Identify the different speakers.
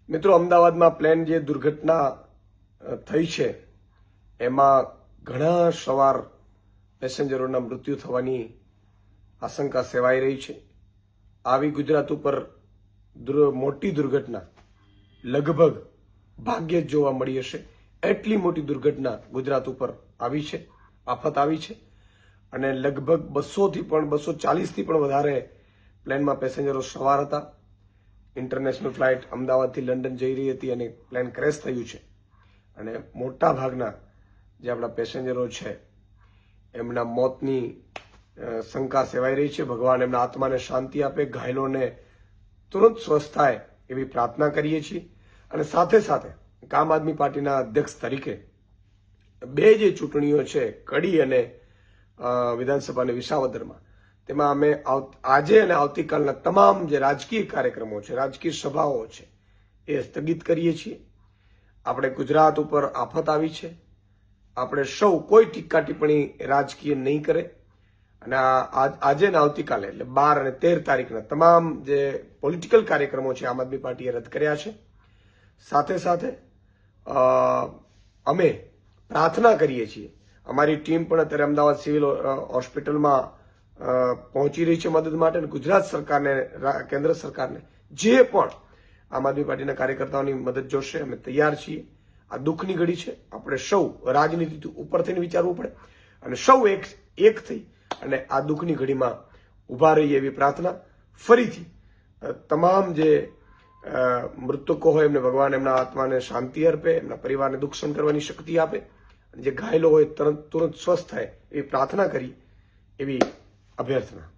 Speaker 1: મિત્રો, અમદાવાદમાં પ્લેન જે દુર્ઘટના થઈ છે એમાં ઘણા સવાર પેસેન્જરોના મૃત્યુ થવાની આશંકા સેવાઈ રહી છે. આવી ગુજરાત ઉપર મોટી દુર્ઘટના લગભગ ભાગ્યે જ જોવા મળી હશે. એટલી મોટી દુર્ઘટના ગુજરાત ઉપર આવી છે, આફત આવી છે. અને લગભગ 240થી પણ વધારે પ્લેનમાં પેસેન્જરો સવાર હતા. ઇન્ટરનેશનલ ફ્લાઇટ અમદાવાદથી લંડન જઈ રહી હતી અને પ્લેન ક્રેશ થયું છે. અને મોટા ભાગના જે આપણા પેસેન્જરો છે એમના મોતની શંકા સેવાઈ રહી છે. ભગવાન એમના આત્માને શાંતિ આપે, ઘાયલોને તુરંત સ્વસ્થ થાય એવી પ્રાર્થના કરીએ છીએ. અને સાથે સાથે આમ આદમી પાર્ટીના અધ્યક્ષ તરીકે બે જે ચૂંટણીઓ છે, કડી અને વિધાનસભાની વિસાવદરમાં, તેમાં અમે આજે અને આવતીકાલના તમામ જે રાજકીય કાર્યક્રમો છે, રાજકીય સભાઓ છે, એ સ્થગિત કરીએ છીએ. આપણે ગુજરાત ઉપર આફત આવી છે, આપણે સૌ કોઈ ટીકા ટિપ્પણી રાજકીય નહીં કરે. અને આજે ને આવતીકાલે એટલે 12 અને 13 તારીખના તમામ જે પોલિટિકલ કાર્યક્રમો છે આમ આદમી પાર્ટીએ રદ કર્યા છે. સાથે સાથે અમે પ્રાર્થના કરીએ છીએ. અમારી ટીમ પણ અત્યારે અમદાવાદ સિવિલ હોસ્પિટલમાં પહોંચી રહી છે મદદ માટે. અને ગુજરાત સરકારને, કેન્દ્ર સરકારને જે પણ આમ આદમી પાર્ટીના કાર્યકર્તાઓની મદદ જોશે અમે તૈયાર છીએ. આ દુઃખની ઘડી છે, આપણે સૌ રાજનીતિ ઉપર થઈને વિચારવું પડે અને સૌ એક થઈ અને આ દુઃખની ઘડીમાં ઉભા રહીએ એવી પ્રાર્થના. ફરીથી તમામ જે મૃતકો હોય એમને ભગવાન એમના આત્માને શાંતિ અર્પે, એમના પરિવારને દુઃખ સહન કરવાની શક્તિ આપે. જે ઘાયલો હોય તુરંત સ્વસ્થ થાય એવી પ્રાર્થના કરી, એવી અભ્યર્થના.